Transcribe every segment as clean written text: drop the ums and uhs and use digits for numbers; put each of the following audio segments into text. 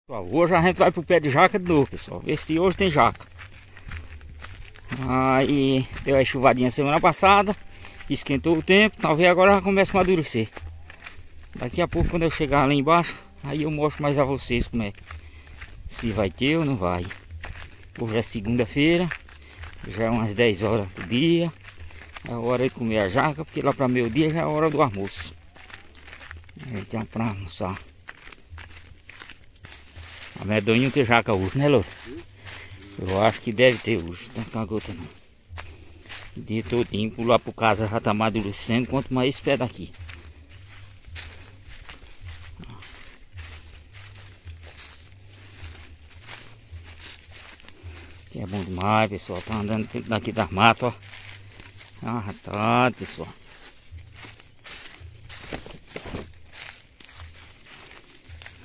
Hoje a gente vai pro pé de jaca de novo, pessoal. Ver se hoje tem jaca. Aí deu a chuvadinha semana passada, esquentou o tempo, talvez agora já comece a amadurecer. Daqui a pouco, quando eu chegar lá embaixo, aí eu mostro mais a vocês como é. Se vai ter ou não vai. Hoje é segunda-feira, já é umas 10 horas do dia. É a hora de comer a jaca, porque lá para meio-dia já é a hora do almoço. Então para almoçar. A medonha tem jaca hoje, né, Louro? Eu acho que deve ter hoje, tá com a gota não. O dia todinho, por lá por casa já tá amadurecendo, quanto mais esse pé daqui. Que é bom demais, pessoal. Tá andando daqui das matas, ó. É uma ratada, pessoal.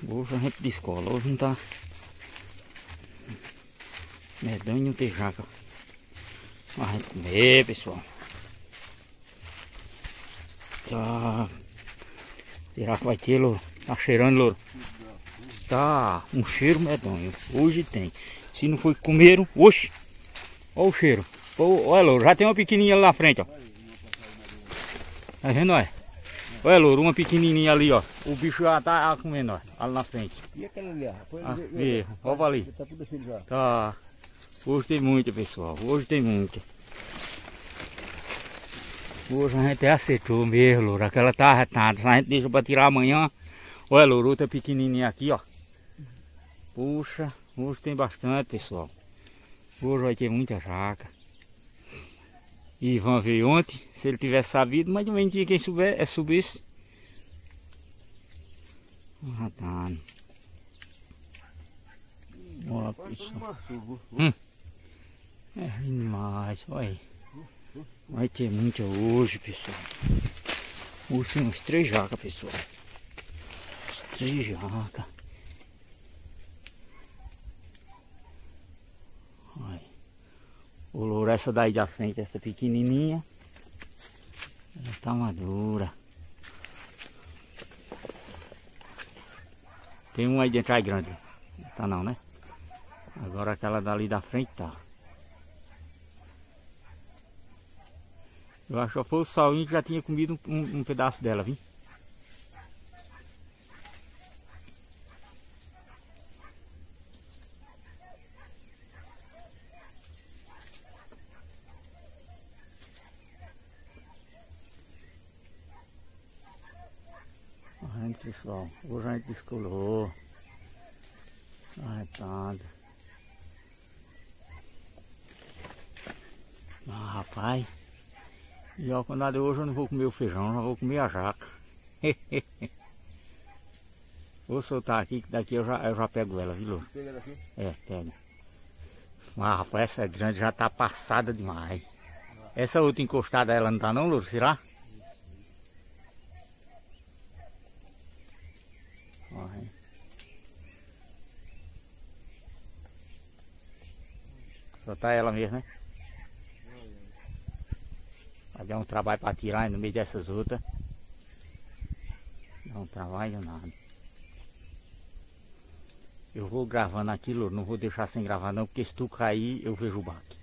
Hoje a gente descola, hoje não tá medonho, não tem jaca pra gente comer, pessoal. Tá. Será que vai ter, Louro? Tá cheirando, Louro? Tá um cheiro medonho. Hoje tem. Se não foi que comeram, oxe. Olha o cheiro. Olha, Louro, já tem uma pequenininha lá na frente, ó. Tá vendo, olha? Olha, Louro, uma pequenininha ali, ó. O bicho já tá comendo, ó. Ali na frente. E aquela ali, rapaz? Olha ali. Tá tudo cheio já. Tá. Hoje tem muita, pessoal. Hoje tem muita. Hoje a gente até acertou mesmo, Louro. Aquela tá arretada. A gente deixa pra tirar amanhã. Olha, Louro, outra pequenininha aqui, ó. Puxa, hoje tem bastante, pessoal. Hoje vai ter muita jaca. E Ivan veio ontem, se ele tivesse sabido, mas também tinha quem subisse. Ah, tá. Olha, pessoal. É demais, olha aí. Vai ter muita hoje, pessoal. Hoje tem uns 3 jacas, pessoal. Uns 3 jacas. Olha. O Louro, essa daí da frente, essa pequenininha, ela tá madura. Tem uma aí dentro aí grande. Tá não, né? Agora aquela dali da frente tá. Eu acho que foi o Saulinho que já tinha comido um pedaço dela, viu? Olha, pessoal, hoje a gente descolou. Arretado. Ah, rapaz. E ó, quando nada hoje eu não vou comer o feijão, já vou comer a jaca. Vou soltar aqui, que daqui eu já pego ela, viu, Louro? Pega daqui? É, pega. Mas rapaz, essa é grande, já tá passada demais. Essa outra encostada, ela não tá não, Louro? Será? Olha. Só tá ela mesmo, né? Vai dar um trabalho para tirar no meio dessas outras. Dá um trabalho nada. Eu vou gravando aqui, Louro, não vou deixar sem gravar não, porque se tu cair eu vejo o baque.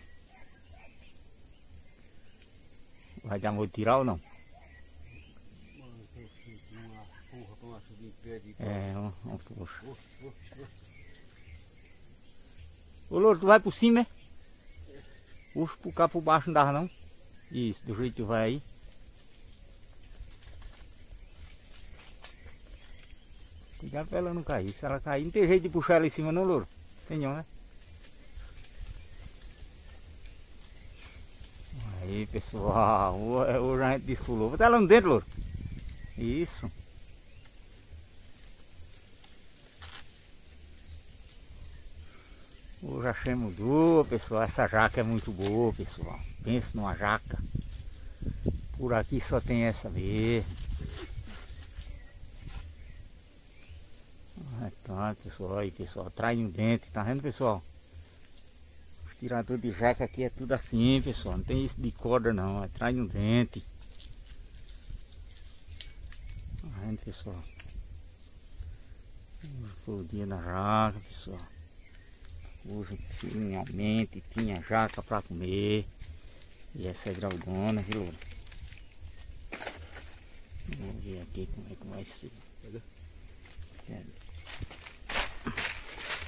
Vai dar amor de tirar ou não? É, uma poxa. Ô, Louro, tu vai por cima, é? Puxa por cá por baixo não dava não. Isso, do jeito que tu vai aí. Cuidado pra ela não cair. Se ela cair, não tem jeito de puxar ela em cima não, Louro. Tem não, né? Aí, pessoal. Hoje a gente descolou. Bota ela no dentro, Louro. Isso. Hoje achei mudou, pessoal. Essa jaca é muito boa, pessoal. Pensa numa jaca. Por aqui só tem essa mesmo. Então, pessoal, aí, pessoal, traz um dente, tá vendo, pessoal? Os tiradores de jaca aqui é tudo assim, pessoal. Não tem isso de corda não, é traz um dente. Tá vendo, pessoal? Hoje foi o dia da jaca, pessoal. Hoje finalmente tinha jaca para comer. E essa é grandona, viu, Louro? Vamos ver aqui como é que vai ser.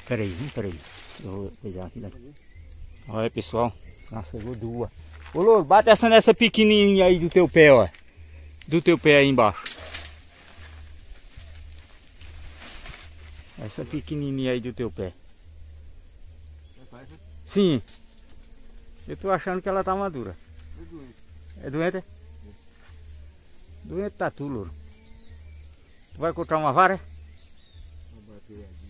Peraí. Eu vou coisar aqui daqui. Olha, pessoal. Nossa, pegou duas. Ô, Louro, bate essa nessa pequenininha aí do teu pé, ó. Do teu pé aí embaixo. Essa pequenininha aí do teu pé. Sim. Eu tô achando que ela tá madura. É doente? Doente tá tu, Louro. Tu vai cortar uma vara? Vou bater ali.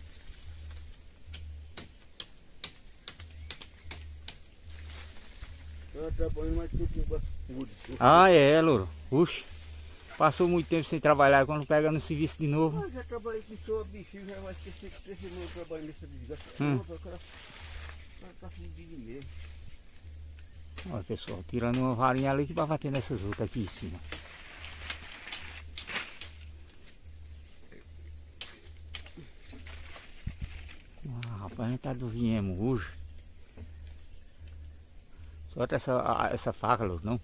Eu trabalho mais que Ah, é, Louro. Uxe. Passou muito tempo sem trabalhar, quando pega no serviço de novo. Eu já trabalhei com sua bichinho, já vai esquecer que 3 anos eu trabalho nessa desgraça. O cara tá fudido mesmo. Olha, pessoal, tirando uma varinha ali que vai bater nessas outras aqui em cima. Ah, rapaz, a gente tá do viemos hoje. Solta essa faca, Louro, não?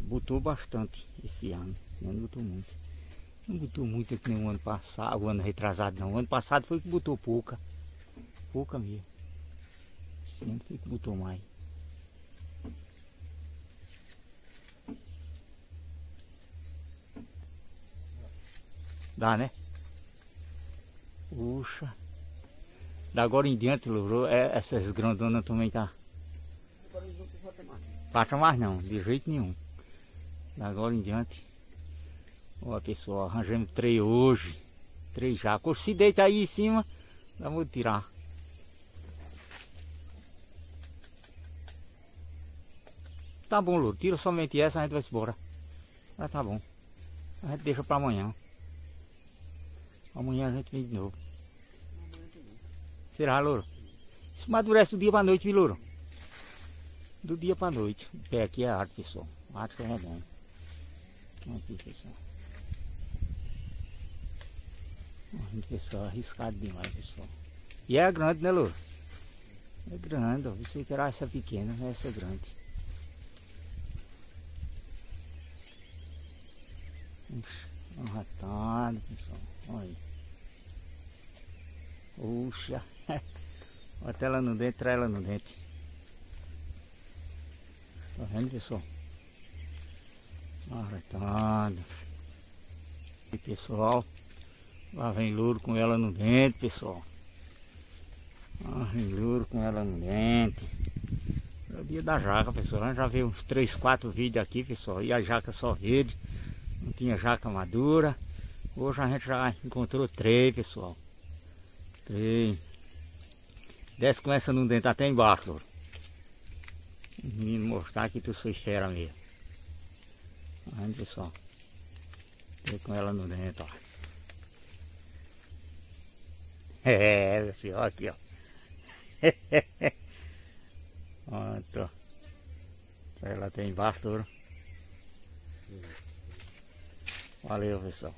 Botou bastante esse ano. Esse ano botou muito. Não botou muito que nem o ano passado, o ano retrasado não. O ano passado foi que botou pouca. Pouca mesmo. Esse ano foi que botou mais. Dá, né? Puxa. Da agora em diante, Louro, essas grandonas também tá. Pata mais não, de jeito nenhum. Da agora em diante. Ó, pessoal, arranjamos 3 hoje. 3 já. Se deita aí em cima, eu vou tirar. Tá bom, Louro. Tira somente essa, a gente vai embora. Mas tá bom. A gente deixa pra amanhã. Amanhã a gente vem de novo. Será, Louro? Isso amadurece do dia pra noite, viu, Louro? Do dia pra noite. O pé aqui é arte, pessoal. Arte que é bom. Aqui, pessoal. Pessoal, arriscado demais, pessoal. E é grande, né, Louro? É grande, ó. Você que era essa pequena, essa é grande. Um ratado, pessoal. Olha aí. Puxa. Bota ela no dente, traz ela no dente. Tá vendo, pessoal? Arretado. E pessoal, lá vem Louro com ela no dente, pessoal. Lá vem Louro com ela no dente. É o dia da jaca, pessoal. Já veio uns 3, 4 vídeos aqui, pessoal. E a jaca só verde. Não tinha jaca madura. Hoje a gente já encontrou 3, pessoal. 3. Desce com essa no dente até embaixo, Louro. O menino mostrar que tu sou fera mesmo. Aí, pessoal. Tô com ela no dente, ó. É, pessoal, aqui, ó. Pronto. Ela tem embaixo, Louro. Valeu, pessoal.